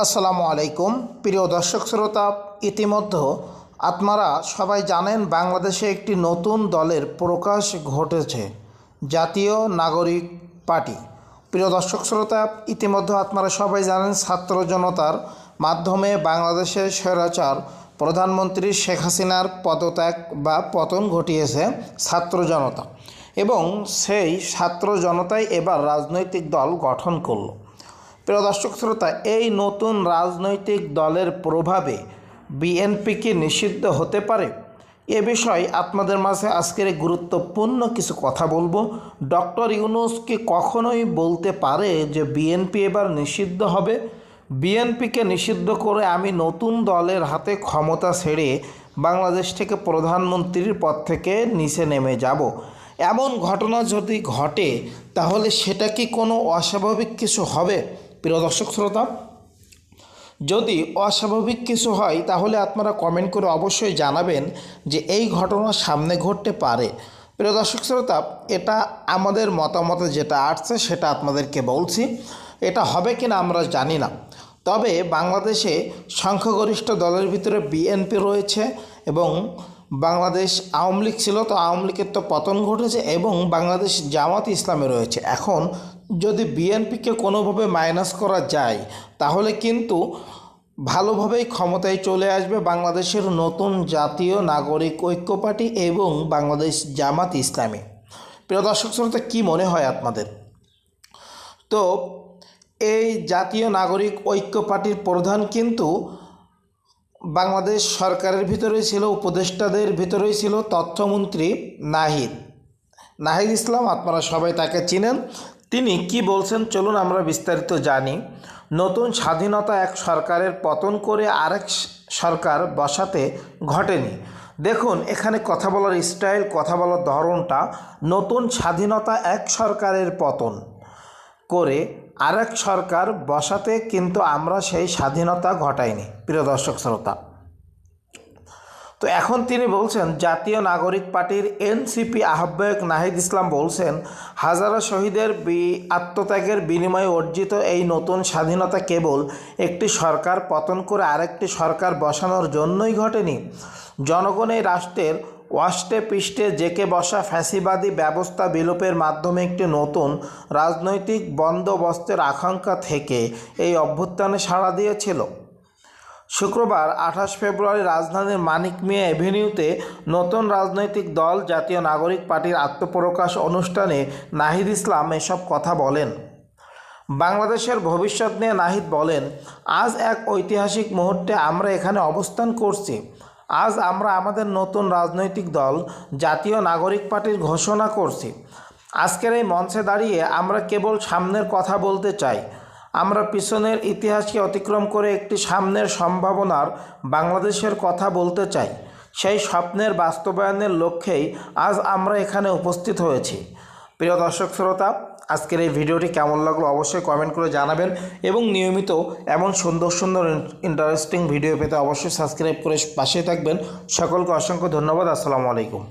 আসসালামু আলাইকুম প্রিয় দর্শক শ্রোতা, ইতিমধ্যে আপনারা সবাই জানেন বাংলাদেশে একটি নতুন দলের প্রকাশ ঘটেছে, জাতীয় নাগরিক পার্টি। প্রিয় দর্শক শ্রোতা, ইতিমধ্যে আপনারা সবাই জানেন ছাত্র জনতার মাধ্যমে বাংলাদেশের স্বৈরাচার প্রধানমন্ত্রী শেখ হাসিনার পদত্যাগ বা পতন ঘটিয়েছে ছাত্র জনতা, এবং সেই ছাত্র জনতাই এবার রাজনৈতিক দল গঠন করল। প্রিয় দর্শক শ্রোতা, এই নতুন রাজনৈতিক দলের প্রভাবে বিএনপি কি নিষিদ্ধ হতে পারে? এ বিষয়ে আপনাদের মাঝে আজকের গুরুত্বপূর্ণ কিছু কথা বলবো। ডক্টর ইউনূস কি কখনোই বলতে পারে যে বিএনপি এবার নিষিদ্ধ হবে? বিএনপিকে নিষিদ্ধ করে আমি নতুন দলের হাতে ক্ষমতা ছেড়ে বাংলাদেশ থেকে প্রধানমন্ত্রীর পদ থেকে নিচে নেমে যাব, এমন ঘটনা যদি ঘটে তাহলে সেটা কি কোনো অস্বাভাবিক কিছু হবে? প্রিয় দর্শক শ্রোতা, যদি অস্বাভাবিক কিছু হয় তাহলে আপনারা কমেন্ট করে অবশ্যই জানাবেন যে এই ঘটনা সামনে ঘটতে পারে। প্রিয় দর্শক শ্রোতা, এটা আমাদের মতামতে যেটা আসছে সেটা আপনাদেরকে বলছি। এটা হবে কিনা আমরা জানি না, তবে বাংলাদেশে সংখ্যাগরিষ্ঠ দলের ভিতরে বিএনপি রয়েছে এবং বাংলাদেশ আওয়ামী লীগ ছিল, তো আওয়ামী লীগের তো পতন ঘটেছে, এবং বাংলাদেশ জামাত ইসলামে রয়েছে। এখন যদি বিএনপিকে কোনোভাবে মাইনাস করা যায় তাহলে কিন্তু ভালোভাবেই ক্ষমতায় চলে আসবে বাংলাদেশের নতুন জাতীয় নাগরিক ঐক্য পার্টি এবং বাংলাদেশ জামাত ইসলামী। প্রিয় দর্শক শ্রোতা, কী মনে হয় আপনাদের? তো এই জাতীয় নাগরিক ঐক্য পার্টির প্রধান কিন্তু বাংলাদেশ সরকারের ভিতরেই ছিল, উপদেষ্টাদের ভিতরেই ছিল তথ্যমন্ত্রী নাহিদ ইসলাম। আপনারা সবাই তাকে চিনেন। তিনি কি বলছেন চলুন আমরা বিস্তারিত জানি। নতুন স্বাধীনতা এক সরকারের পতন করে আরেক সরকার বসাতে ঘটেনি। দেখুন, এখানে কথা বলার স্টাইল, কথা বলার ধরনটা, নতুন স্বাধীনতা এক সরকারের পতন করে আরেক সরকার বসাতে কিন্তু আমরা সেই স্বাধীনতা ঘটাইনি। প্রিয় দর্শক শ্রোতা, তো এখন তিনি বলছেন, জাতীয় নাগরিক পার্টির এনসিপি আহ্বায়ক নাহিদ ইসলাম বলছেন, হাজারো শহীদের আত্মত্যাগের বিনিময়ে অর্জিত এই নতুন স্বাধীনতা কেবল একটি সরকার পতন করে আরেকটি সরকার বসানোর জন্যই ঘটেনি। জনগণ এই রাষ্ট্রের ওয়াস্টে পৃষ্ঠে জেকে বসা ফ্যাসিবাদী ব্যবস্থা বিলোপের মাধ্যমে একটি নতুন রাজনৈতিক বন্দোবস্তের আকাঙ্ক্ষা থেকে এই অভ্যুত্থানে সাড়া দিয়েছিল। শুক্রবার 28 ফেব্রুয়ারি রাজধানীর মানিক মিয়া এভিনিউতে নতুন রাজনৈতিক দল জাতীয় নাগরিক পার্টির আত্মপ্রকাশ অনুষ্ঠানে নাহিদ ইসলাম এসব কথা বলেন। বাংলাদেশের ভবিষ্যৎ নিয়ে নাহিদ বলেন, আজ এক ঐতিহাসিক মুহূর্তে আমরা এখানে অবস্থান করছি। আজ আমরা আমাদের নতুন রাজনৈতিক দল জাতীয় নাগরিক পার্টির ঘোষণা করছি। আজকের এই মঞ্চে দাঁড়িয়ে আমরা কেবল সামনের কথা বলতে চাই। আমরা পিছনের ইতিহাসকে অতিক্রম করে একটি সামনের সম্ভাবনার বাংলাদেশের কথা বলতে চাই। সেই স্বপ্নের বাস্তবায়নের লক্ষ্যেই আজ আমরা এখানে উপস্থিত হয়েছি। প্রিয় দর্শক শ্রোতা, আজকের এই ভিডিওটি কেমন লাগলো অবশ্যই কমেন্ট করে জানাবেন, এবং নিয়মিত এমন সুন্দর সুন্দর ইন্টারেস্টিং ভিডিও পেতে অবশ্যই সাবস্ক্রাইব করে পাশে থাকবেন। সকলকে অসংখ্য ধন্যবাদ। আসসালামু আলাইকুম।